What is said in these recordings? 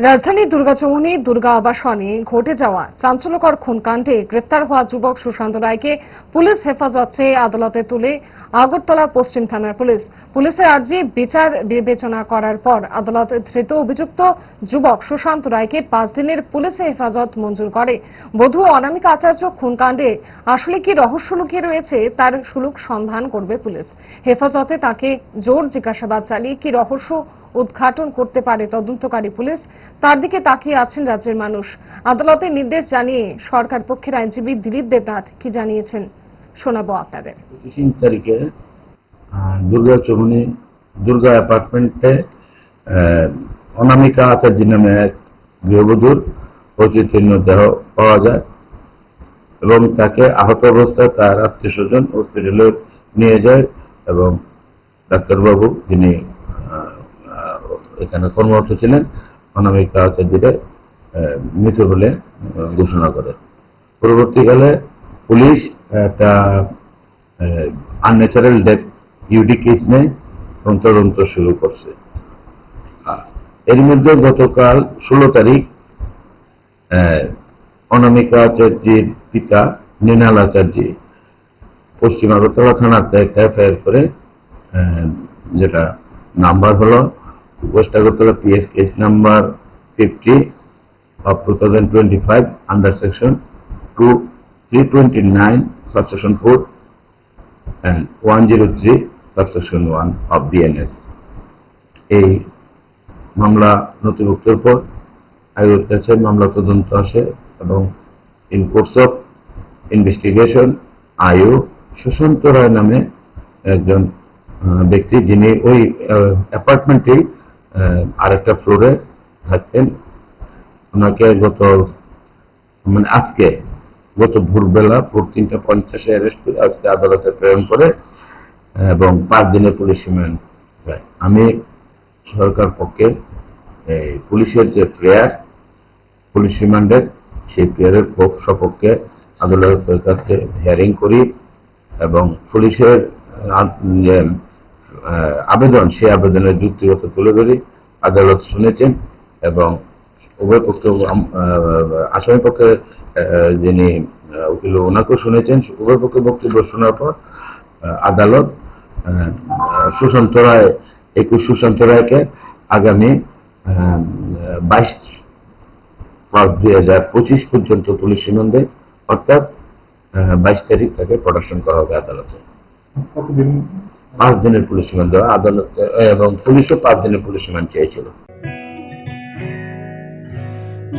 রাজধানী দুর্গাচৌমুহনী দুর্গা আবাসনে ঘটে যাওয়া চাঞ্চল্যকর খুনকাণ্ডে গ্রেপ্তার হওয়া যুবক সুশান্ত রায়কে পুলিশ হেফাজতে আদালতে তুলে আগরতলা পশ্চিম থানার পুলিশের আর্জি বিচার বিবেচনা করার পর আদালত ধৃত অভিযুক্ত যুবক সুশান্ত রায়কে 5 দিনের পুলিশ হেফাজত মঞ্জুর করে। বধূ অনামিকা আচার্য খুনকাণ্ডে আসলে কি রহস্য লুকিয়ে রয়েছে তার সুলুক সন্ধান করবে পুলিশ। হেফাজতে তাকে জোর জিজ্ঞাসাবাদ চালিয়ে কি রহস্য উদ্ঘাটন করতে পারে তদন্তকারী পুলিশ, তার দিকে তাকিয়ে আছেন রাজ্যের মানুষ। আদালতের নির্দেশ জানিয়ে সরকার পক্ষের আইনজীবী দিলীপ দেবনাথ কি জানিয়েছেন শোনাবো আপনাদের। 3 তারিখে দুর্গাচৌমুহনী দুর্গা অ্যাপার্টমেন্টে অনামিকা আচার্য নামে এক গৃহবধূর অচৈতন্য দেহ পাওয়া যায় এবং তাকে আহত অবস্থায় তার আত্মীয় স্বজন হসপিটালে নিয়ে যায় এবং ডাক্তারবাবু যিনি এখানে কর্মরত ছিলেন অনামিকা আচার্যকে মৃত বলে ঘোষণা করে। পরবর্তীকালে পুলিশ একটা আনন্যাচারাল ডেথ ইউডি কেস নেয় এবং তদন্ত শুরু করছে। এর মধ্যে গতকাল 16 তারিখ অনামিকা আচার্যের পিতা মৃণাল আচার্য পশ্চিম আগরতলা থানাতে একটা এফআইআর করে, যেটা নাম্বার হলো West Agartala PS case number 50 of 2025 under section 329 subsection 4 and 103 subsection 1 of BNS। এই মামলা নথিভুক্তের পর আয়োগের কাছে মামলা তদন্ত আসে এবং ইন কোর্স অফ ইনভেস্টিগেশন আয়ু সুশান্ত রায় নামে একজন ব্যক্তি, যিনি ওই অ্যাপার্টমেন্টেই আরেকটা ফ্লোরে থাকতেন, ওনাকে আজকে গত ভোরবেলা ভোর 3:50 অ্যারেস্ট করে আজকে আদালতে প্রেরণ করে এবং 5 দিনের পুলিশ রিমান্ড দেয়। আমি সরকার পক্ষে পুলিশের যে প্রেয়ার পুলিশ রিমান্ডের সেই প্রেয়ারের সপক্ষে আদালতের কাছে হিয়ারিং করি এবং পুলিশের যে আবেদন সেই আবেদনের যুক্তিগত তুলে ধরি। আদালত শুনেছেন এবং উভয় পক্ষে আসামি পক্ষে যিনি উকিল ওনাকেও শুনেছেন। উভয় পক্ষে বক্তব্য শোনার পর আদালত সুশান্ত রায়কে আগামী 22/5/2025 পর্যন্ত পুলিশ রিমান্ডে অর্থাৎ 22 তারিখ তাকে প্রোডাকশন করা হবে আদালতে। 5 দিনের পুলিশ রিমান্ড দেওয়া আদালতে এবং পুলিশও 5 দিনের পুলিশ রিমান্ড চেয়েছিল।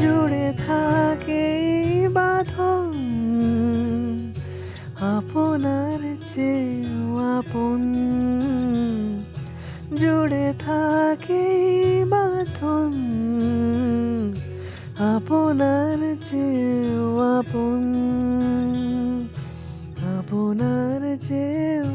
জুড়ে থাকে বাঁধন আপনার চেয়েও আপন, জুড়ে থাকে বাঁধন আপনার চেয়েও আপন, আপনার চেয়েও